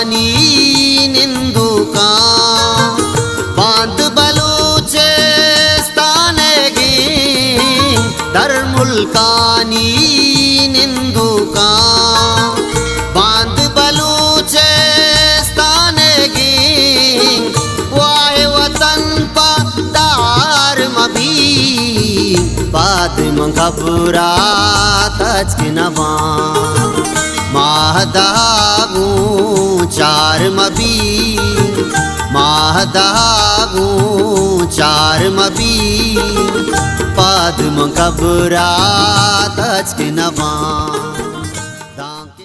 कानी निंदुका बांध बलूचिस्तान गी धर्मुल्कानी निंदुका बांध बलूचिस्तान गी वाहे वतन पदार मभी बाद मंगबरा तजनवा महदागू चार मबी महदागू चार मबी पद्म कबरा तजनवा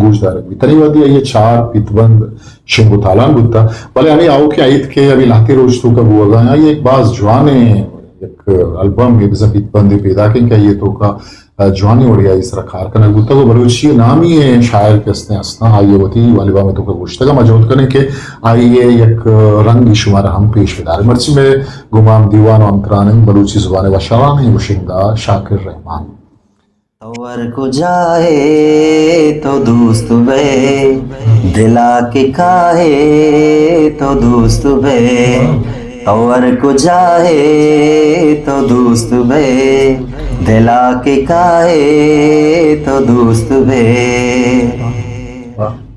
गुजदार बितरी वदी ये चार पितबंद शिंगु तालान गुत्ता भले आम्ही आओ की आईत के अभी लाती रोज तो का बुआ ये एक बाज जवाने एक एल्बम में बिजा पितबंदी पैदा के क्या ये तो का जवानी मडिया इस रखार करना गुत्ता को बलूची नाम ही है शायर के असने असना आइए वती वालिबा में तो का गुश्ता का मजबूत करने के आइए एक रंग शुमार हम पेश विदार मर्ची में गुमाम दीवान और अंतरान बलूची जुबान व शरान मुशिंदा शाकिर रहमान तवर को जाए तो दोस्त वे दिला के काहे तो दोस्त वे तवर को जाए तो दोस्त वे दिला के काहे तो दोस्त वे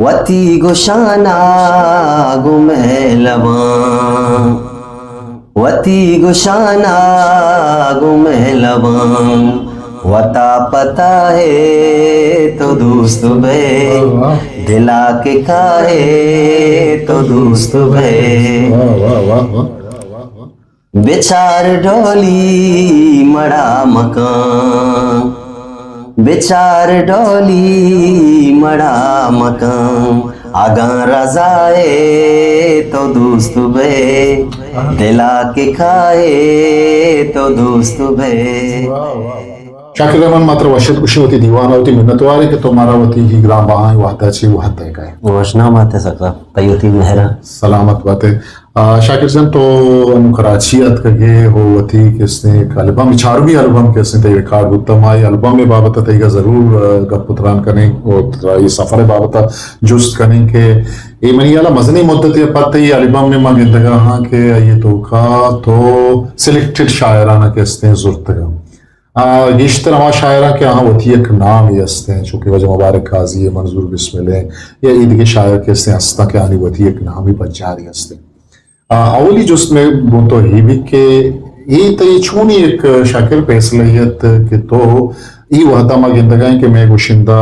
वती गुशाना गुमेलवा वती गुशाना गुमेलवा वता पता है तो दोस्त भे दिला के काहे तो दोस्त भे बेचार डोली मड़ा मकान बेचार डोली मड़ा मकान आगा रजाए तो दोस्त भे दिला के खाए तो दोस्त भे शाकिर रहमान मात्र वशत खुशी होती दीवाना होती मिन्नतवारी के तुम्हारा होती ही ग्राम बहाई वादा ची वहत है काय वशना माते सकता तयोती मेहरा सलामत बातें शाकिर जन तो हम कराची अत कगे हो वती किसने एक एल्बम चारवी एल्बम किसने ते रिकॉर्ड उत्तम आई एल्बम में बाबत तयगा जरूर गपुत्रान करें और ये सफर बाबत जुस्त करें के ये मनियाला मजनी मुद्दत ये पत्ते ये एल्बम में मांगे दगा हाँ के ये तो का तो सिलेक्टेड शायराना किसने जरूरत है गेश्तर हमारा शायरा के यहाँ वती एक नाम ये हस्ते हैं चूँकि वजह मुबारक काजी है मंजूर बिस्मिल्लाह या ईद के शायर के हस्ते हस्ता के आनी वती एक नाम ही बच्चारी हस्ते अवली जो उसमें वो तो ही भी के ये तो ये छूनी एक शाकिर फैसलियत के तो ये वहदा मा गिंदगाएं कि मैं गुशिंदा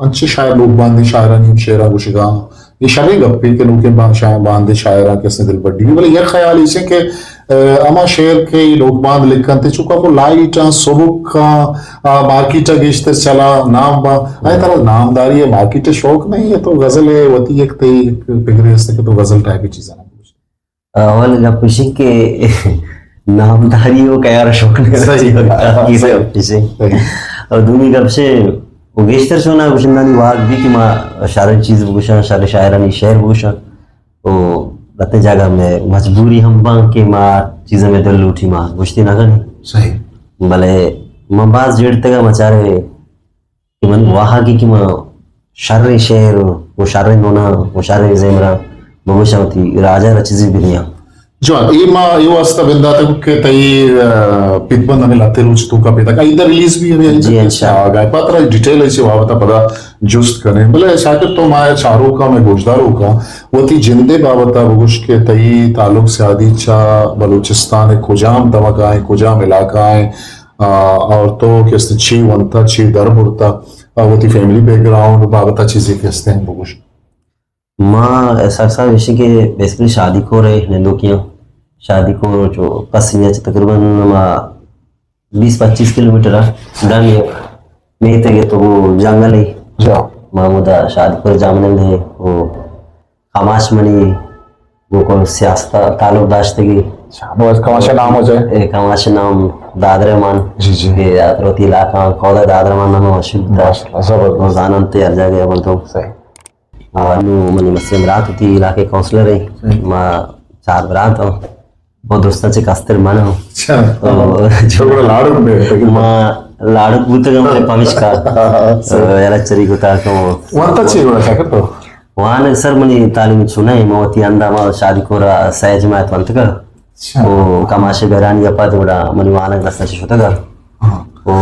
अच्छे शायर लोग बांधे शायरानी शेरा गुशिगा ये शरी गप्पी के लोग के बांधे शायरा के दिल बड्डी बोले ये ख्याल इसे के अमा शेर के लोग बांध लिखन थे चुका वो लाइट सबुक का मार्केट गेश्तर चला नाम बा आए तरह नामदारी है मार्केट शौक नहीं है तो गजल है वती एक ते पिगरे हस्ते के तो गजल टाइप की चीजें ना अवल गपिशी के नामदारी हो क्या शौक नहीं सही किसे गपिशी और दूनी गपशे वो गेश्तर सोना गुशंदानी वाग भी कि माँ शायर चीज गुशा शायर शायरानी शेर गुशा ओ लते जगह में मजबूरी हम बांग के माँ चीज़ें में दिल लूटी माँ गुश्ती ना करनी सही भले माँ बाज जेड़ते का मचारे कि मन वहाँ की माँ शायर शेर वो शायर नोना वो शायर ज़ेमरा बगुशा होती राजा रचीज़ बिनिया जो ये माँ ये वास्ता बिंदा तक के तई पितबंद हमें लाते रोज तो का पिता का इधर रिलीज भी हमें जी अच्छा आ गया पता डिटेल ऐसे वहाँ बता पता जुस्त करें बोले शाकिर तो माया चारों का मैं गोशदारों का वो थी जिंदे बाबता बगुश के तई ताल्लुक से आदि चा बलूचिस्तान कुजाम दमकाएं कुजाम इलाकाएं और तो किसने ची वंता ची दर बुरता वो थी फैमिली बैकग्राउंड बाबता चीजें किसने हैं बगुश माँ ऐसा सा विषय के बेसिकली शादी को रहे हिंदू की शादी को जो कसिया तकरीबन 20-25 किलोमीटर मैं थे तो वो जंगल है जाओ महमूदा शादीपुर जामनंद है वो कमाश मणि वो को सियासत ताल्लुक दाश्त की बस कमाशा नाम हो जाए कमाश नाम दादरमान जी जी के रोती इलाका कौदा दादरमान नाम मशहूर था जबरदस्त रोजाना ते हर जगह बोल तो सही मनी मसलिम रात होती इलाके काउंसलर है मां चार रात हो बहुत दोस्ताचे कास्तर मानो अच्छा छोकरा लाडू में मां लाडू बुतगा मरे पमिशका याला चरी गुता को वंता ची बड़ा शाकर तो वहां सर मनी तालीम सुनाई मोती अंदा मा शादी कोरा सहज मात वंतका वो कमाशे बेरानी अपद बड़ा मनी वाना रस्ता होता वो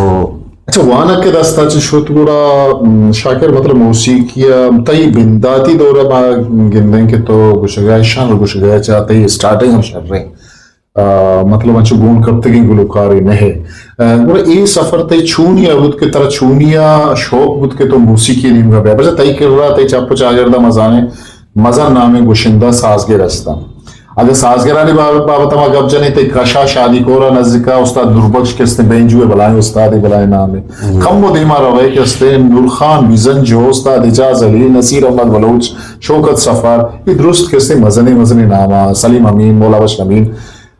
अच्छा वाना के रास्ता शोत गुड़ा शाकिर मतलब मौसीकिया तई बिंदाती दौरा बा गिंदे के तो कुछ गया शान कुछ गया चाहते ही स्टार्टिंग हम कर रहे मतलब अच्छे गुण कब तक गुलकारी नहीं गुड़ा ये सफर तई छूनिया बुद के तरह छूनिया शौक बुद के तो मौसीकी नीम का बस तई कर रहा तई चापो चागरदा मजाने मजा नामे गुशिंदा साजगे रास्ता अगर साजगरानी बाबत हम गब जने ते कशा शादी कोरा नजदीका उस्ताद दुर्बख्श के स्ते बेंजुए बुलाए उस्ताद बुलाए नाम है कम वो दीमा रवे के स्ते नूर खान बिजन जो उस्ताद इजाज अली नसीर अहमद बलोच शौकत सफर ये दुरुस्त के स्ते मजने मजने नामा सलीम अमीन मौला बश अमीन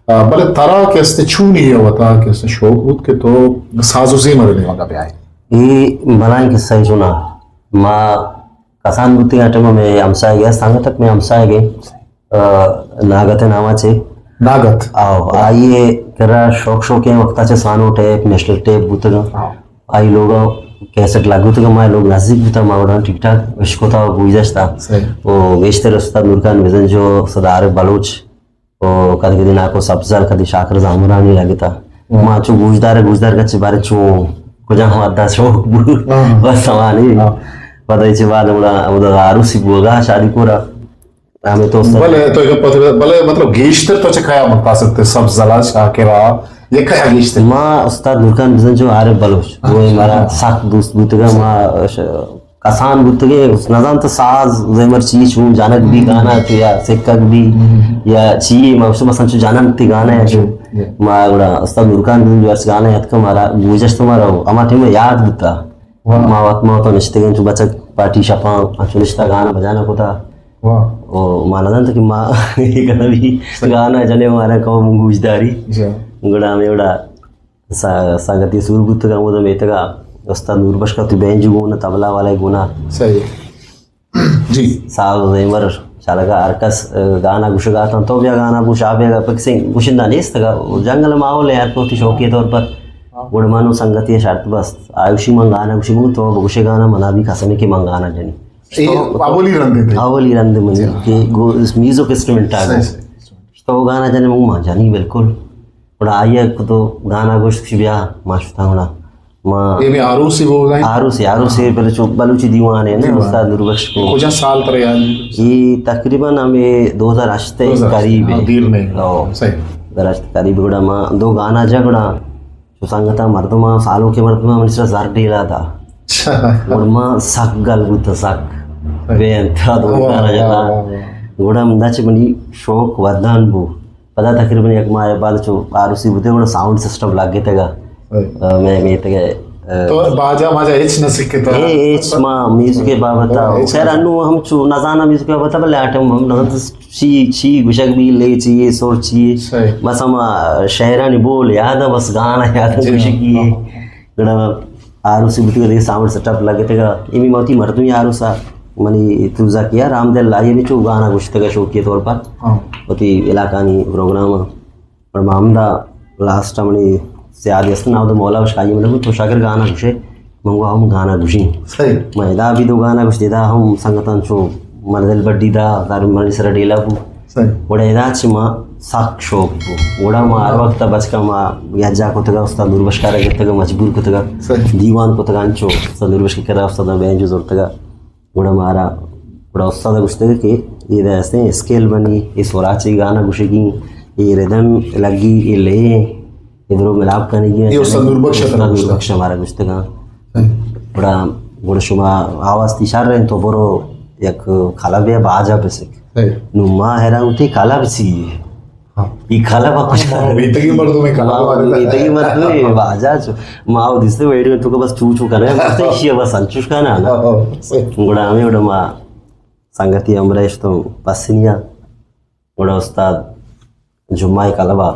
बले तरा के स्ते छूनी है वता के स्ते शौक बुत के तो साजुजी मरने वाला पे आए ये बनाए के सही सुना मां कसान बुती आटम में हमसा गया संग तक में हमसा गए नागत नावाचे नागत आओ आइए करा शौक शौके वक्ताचे सानो टेप नेशनल टेप बुतगा आई लोग कैसेट लागू तो माय लोग नजदीक बुता मावड़ा ठीक ठाक विश्कोता बुइजस्ता वो वेश्ते रस्ता नूरखान विजन जो सदार बलोच ओ कदी कदी नाको सब्जल कदी शाकर जामुरानी लगता मां चो गुजदार का बारे चो कुजा हम अद्दा शो बस समानी पता बाद उड़ा आरुसी बोगा शादी पूरा हमें तो भले तो एक भले मतलब गीश्तर तो चखाया मत सकते सब जला शाकिरा ये क्या गीश्तर मां उस्ताद नूरखान बिजन जो आरे बलोच वो हमारा साख दोस्त बुतगा मां कसान बुतगे नजान तो साज जेमर चीज हूं जानक भी गाना तो या सिक्कक भी या ची मौसम मसन जो जानन ती गाना है जो मां गुड़ा उस्ताद नूरखान बिजन जो गाना याद का मारा गुजस तुम्हारा अमा टीम याद बुता मां वक्त मां तो निश्चित जो बचक पार्टी शपा अचुनिश्ता गाना बजाना को था ओ माना था कि माँ ये भी गाना जने हमारा कौम गुजदारी गुड़ा में उड़ा सागती सूरबुत का वो तो मेतगा उस्ताद नूरबख्श का तो बेंज गुना तबला वाला गुना सही जी साल जेमर शालगा अरकस गाना गुशगा था तो भी गाना गुशा बेगा पिक्सिंग गुशिंदा नहीं इसका जंगल माहौल है यार तो शौकिया तौर पर गुड़मानो संगति शर्त बस आयुषी मंगाना गुशी तो गुशे गाना मना भी खसने के मंगाना जनी आवली रंद मनी के म्यूजिक इंस्ट्रूमेंट आ गए तो गाना जाने मुंह मा जानी बिल्कुल बड़ा आया तो गाना गोश्त शिबिया माशता होना मां ये में आरूसी वो गाय आरूसी पहले चो बलूची दीवान है ना उस्ताद नूरबख्श को कुछ साल पर याद ये तकरीबन हमें 2008 के करीब है देर नहीं सही दरअसल करीब बड़ा मां दो गाना जगड़ा जो संगता मर्दमा सालों के मर्दमा मिस्टर जार डेला था और मां सगल बुत सग बेंता दो गाना जगड़ा गुड़ा मंदाचे बनी शौक वरदान बो पता तकरीबन एक मारे बाद जो आरुसी बुते गुड़ा साउंड सिस्टम लग गए तगा मैं तगे तो बाजा माजा एच न सिक्के तो एच मां म्यूजिक के बाबता खैर अनु हम चो नजाना म्यूजिक के बाबता बले आटम हम न ची गुशक भी ले चाहिए सोच चाहिए बस हम शहरानी बोल याद बस गाना याद गुशकी गुड़ा आरुसी बुते के साउंड सेटअप लगे तगा इमी मोती मर्दू आरुसा मनी तुजा किया रामदेल लाये में चो गाना गुश्त का शौक के तौर पर होती इलाका नी प्रोग्राम और मामदा लास्ट मनी से आदि असना तो मौला शाही में तो शागर गाना गुशे मंगवा हम गाना गुशी सही मैदा भी दो गाना गुश देदा हम संगतन चो मरदल बड्डी दा तार मनी सर डेला बु सही बड़ा इदा छिमा साक शौक बु बड़ा मार वक्त बचका मा याजा को तगा उस्ताद नूरबख्श का तगा मजबूर को तगा दीवान को तगा अंचो उस्ताद नूरबख्श के करा उस्ताद बेंजो जोर तगा बड़ा मारा बड़ा उस्ताद गुश्ते के ये वैसे स्केल बनी ये सोराची गाना गुशेगी ये रिदम लगी ये ले इधरों मिलाप करने की ये उस्ताद नूरबख्श हमारा गुश्ते का बड़ा बड़ा शुमा आवाज तिशार रहे तो बरो एक खाला बे बाजा पे से नुमा हैरान उठी खाला बसी ఈ కలవ వీతకి మర్దమే इतकी मरतोय वाजाच माव दिसते वेडी तुका बस चू चू करे मस्त इशी बस अंचुश का ना गुडा आम्ही एवढं मा संगती अमरेश तो पसिनिया गुडा उस्ताद जुम्माई कलवा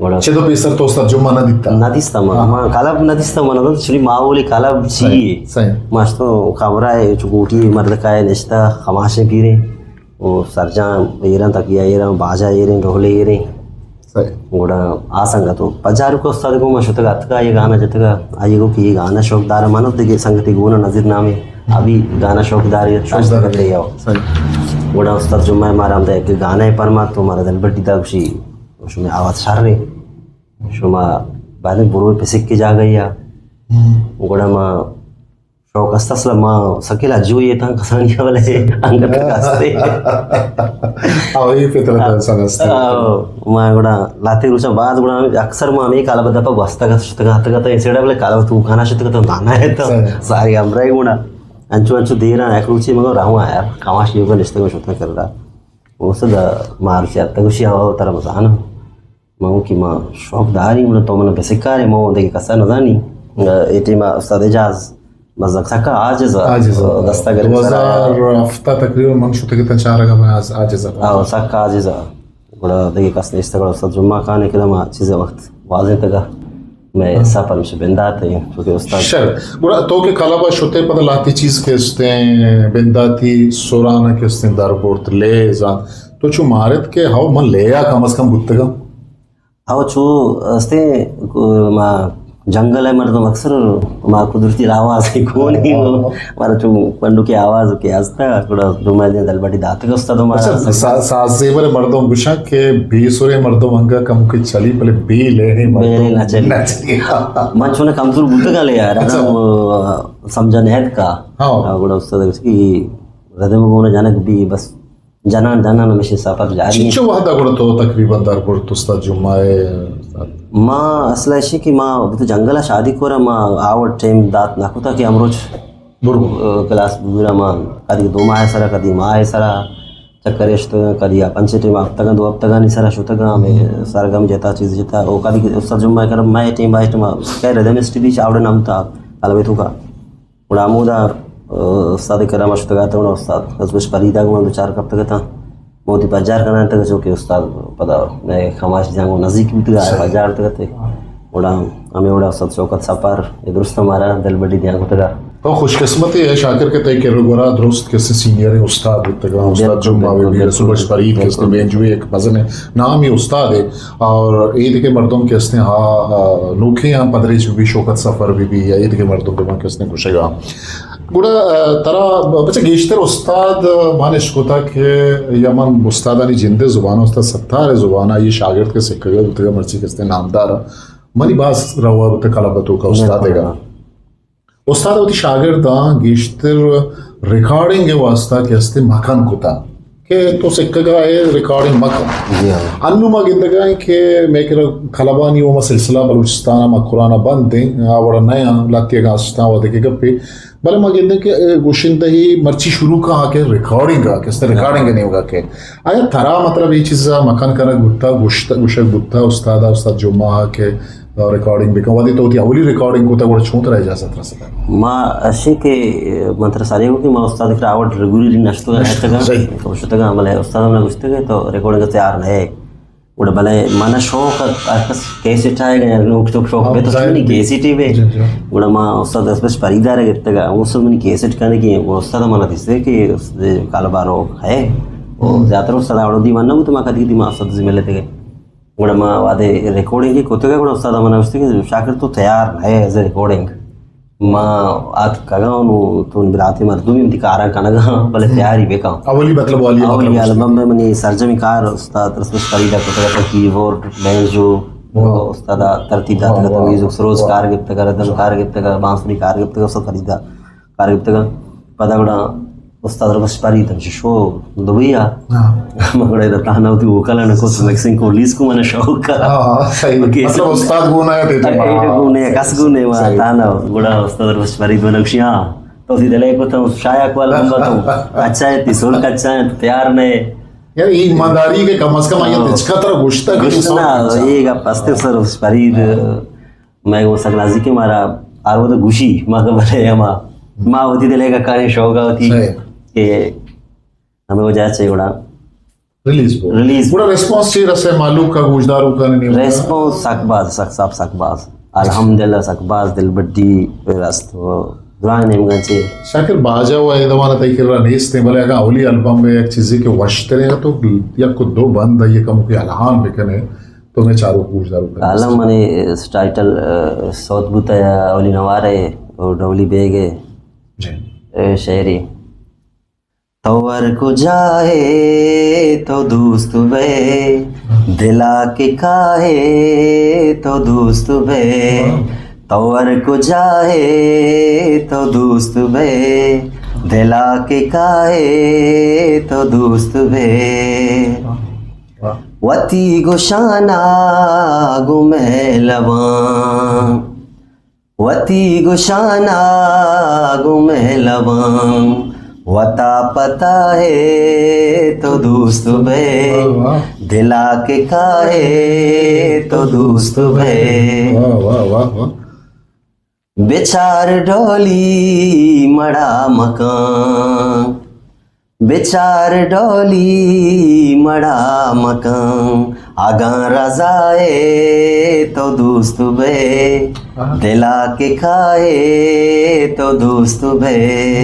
गुडा చెదో పేసర్ తో ఉస్తాద్ జుమ్మా నా దిత్తా नदिस्ता मा कलब नदिस्ता म्हणतो श्री माऊली कलब ची सही मस्त खबरा है चुकूटी मर्द का है निश्ता खमाशे पीरे वो सरजा येरन तक येरन बाजा येरन ढोले येरन सही కూడా ఆ సంగతి పజారుకు వస్తుంది మా శుతగా అత్తగా ఈ గానా జతగా అయ్యో की गाना शौकदार मानो दिगे संगति गुण नजरनामे अभी गाना शौकदार करते हो सही गुड़ा उस्ताद जुम्मा मारा हम एक गाना है परमा तो मारा दिल बट्टी दा खुशी उसमें आवाज छार रही शुमा बाद में बुरो पे सिक्के जा गई या गुड़ा मां शौक असला मां सकेला जो ये था कसानी वाले अंगत कास्ते अवे पेतला संगस्त మా కూడా లాతే रुचा बाद కూడా अक्सर మా मी काला बद्दपा वस्ता शुतगा हतगा तो एसेडा बले काला तू खाना शुतगा तो नाना है तो सारी हमराई गुणा अंचु अंचु देरा एक रुची मग राहू यार कामाश युग निस्ते शुतगा करला ओसद मारची आता कशी हवा तर मजा ना मग की मा शौकदारी म्हणून तो मला बेसिकारे मग दे कसा न जानी एटी मा उस्ताद इजाज मजा सका आज दस्ता करे 2000 हफ्ता तकरीबन मन शुतगे तंचारगा मैं आज आओ सका आज बड़ा देखिए कसने इस तरह उस्ताद जुम्मा खाने के दमा चीज़ें वक्त वाज़े तक मैं सफर में बिंदाते हैं क्योंकि उस्ताद शर बुरा तो के कलाबा शुते पता लाती चीज के उसते बिंदाती सोराना के उसते दारपोर्ट ले जा तो चु मारत के हाउ मन ले या कम से कम गुत्तगा आओ चू अस्ते मा जंगल है मर्द अक्सर मा कुदरती आवाज है कौन ही मारा चू पंडू की आवाज के आस्ता थोड़ा जुम्मा दिन दलबटी दाते के उस्ताद हमारा साजेवर मर्दों गुशा के बीसोरे मर्दों मंगा कम के चली पहले बी ले ही बेले ना चली मन चुने कमजोर बुद्ध ले यार समझा नहीं का हाँ गुड़ा उस्ताद की हृदय में बोलने जाने भी बस जाना हमेशा सफर जारी चिच्चो वादा गुड़ा तो तकरीबन दारपोर्ट उस्ताद जुम्माए माँ असला ऐसी की माँ तो जंगला शादी कोरा माँ आवड टाइम दात नाकुता की अमरोज क्लास बुरा माँ कदी 2 माह सरा कदी माह सरा चक्कर तो कदी पंचे टाइम हफ्ता 2 हफ्ता नहीं सरा शुतगा में सरगम जेता चीज जेता वो कदी उस्ताद जुम्मा कर मैं टाइम बाय टाइम काय हृदय में स्थिति आवड नमता अलवे तुका उड़ा आमोदा उस्ताद करामा शुतगा तो उस्ताद कुछ परीदा को 2-4 हफ्ते का था मोती बाजार करना तक जो कि उस्ताद पता मैं खमाश जाऊँ नज़दीक भी तो बाजार तक थे उड़ा हमें उड़ा सत शौकत सफर ये दुरुस्त हमारा दिल बड़ी ध्यान को तक तो खुशकिस्मती है शाकिर के तय के रोगोरा दुरुस्त कैसे सीनियर है उस्ताद तक उस्ताद जुम्मा भी सुबह फरीद के इसने बेंजुए एक वजन है नाम ही उस्ताद है और ईद के मर्दों के इसने हाँ नोखे यहाँ पदरी भी शौकत सफर भी या ईद के मर्दों के वहाँ के इसने खुशेगा गुड़ा तरा बच्चा गेश्तर उस्ताद माने शुक्ता के यमन उस्तादानी जिंदे जुबान उस्ताद 70 जुबाना ये शागिर्द के सिक्के उतरे मर्ची किसने नामदार मनी बास रवा बते कलाबतों का उस्ताद है उस्ताद होती शागिर्द गेश्तर रिकॉर्डिंग के वास्ता किसने मकान कुता के तो सिक्के का है रिकॉर्डिंग मकान अन्नुमा गिंदगा के मैं कह खलाबानी वो सिलसिला बलूचिस्तान में कुराना बंद दें और नया लातिया का आस्था वो देखेगा पे भले मगिंदे के गुशिंदा ही मर्ची शुरू का आके रिकॉर्डिंग का किसने रिकॉर्डिंग नहीं होगा के आया थरा मतलब ये चीज़ मकान करना गुत्ता गुशक गुत्ता उस्ताद जुम्मा के रिकॉर्डिंग भी कवादी तो होती अवली रिकॉर्डिंग को तो वो छूट रह जा सकता है माँ अशी के मंत्र सारे को कि माँ उस्ताद के आवड रेगुलरली नष्ट है तो शुतगा मले उस्ताद हमने गुस्ते के तो रिकॉर्डिंग का तैयार नहीं उड़ा भले माना शौक आकस कैसे आएगा यार लोग तो शौक पे तो नहीं कैसेटी पे उड़ा माँ उस्ताद स्पेस परिदार करते का वो सब नहीं कैसेट करने की वो उस्ताद माना दिसते कि कालबारो है वो ज़्यादातर उस्ताद आवड़ दी मानना तो माँ कदी दी माँ उस्ताद से मिले थे उड़ा माँ वादे रिकॉर्डिंग की कोते का उड़ा उस्ताद माना उसते कि शाकिर तो तैयार है एज ए रिकॉर्डिंग माँ आज कगा उन्हों तो बिराते मर्दों में दिखारा कनगा भले तैयार ही बेका अवली मतलब अवली एल्बम में मनी सरजमी कार उस्ताद रस्म फरीदा को तक कीबोर्ड बैंजो उस्ताद तरतीब दाता का म्यूजिक सरोज कार गिफ्ट का रदम कार गिफ्ट का बांसुरी कार गिफ्ट का सब फरीदा कार गिफ्ट का पता गुड़ा उस्ताद रस्म फरीदा शो दुबईया मगड़े रताना होती वो कला न को मिक्सिंग को लीज को मैंने शौक का सही मतलब उस्ताद गुना है तो गुने कस गुने वा ताना गुड़ा उस्ताद रस्म फरीदा नक्शिया तो सीधे ले को तो शायक वाला नंबर तो अच्छा है तिसोल का अच्छा है तैयार नहीं यार ये ईमानदारी के कम से कम ये तिचकतर गुश्ता की गुश्तना ये का पस्ते सर उस परीद मैं वो सकलाजी के मारा आर वो तो गुशी माँ का बड़े माँ होती दिले का कहानी शौक होती कि हमें वो जाए चाहिए उड़ा रिलीज पूरा रेस्पॉन्स चाहिए रसे मालूम का गुजदारों का नहीं रेस्पॉन्स सकबाज अल्हम्दुलिल्लाह सकबाज दिल बड्डी रास्तो दुआएं नेमगन से शाकिर बाजा हुआ है दवाना तय कर रहा नहीं इसने बोले अगर अवली एल्बम में एक चीज़ के वश करेगा तो या कुछ दो बंद है ये कम के अलहान बिकने तो मैं चारों गुजदारों का आलम मने टाइटल सौत बुताया अवली नवारे और डवली बेगे जी शायरी तवर को जाए तो दोस्त वे दिला के काहे तो दोस्त वे तवर को जाए तो दोस्त वे दिला के काहे तो दोस्त वे वती गुशाना गुमेलवा वती गुशाना गुमेलवा वता पता है तो दोस्त बे दिला के काहे तो दोस्त बे वाह वाह वाह वाह बेचार डोली मड़ा मकान बेचार डोली मड़ा मकान आगा रजाए तो दोस्त बे दिला के खाए तो दोस्त बे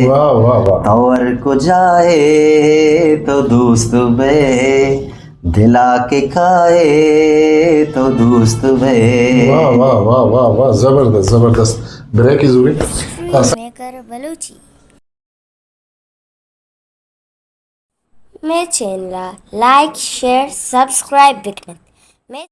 वाह वाह वाह तवर को जाए तो दोस्त बे दिला के खाए तो दोस्त बे वाह वाह वाह वाह वाह जबरदस्त जबरदस्त ब्रेक की जरूरी मेकर बलूची मैं चैनल लाइक शेयर सब्सक्राइब बिकन मैं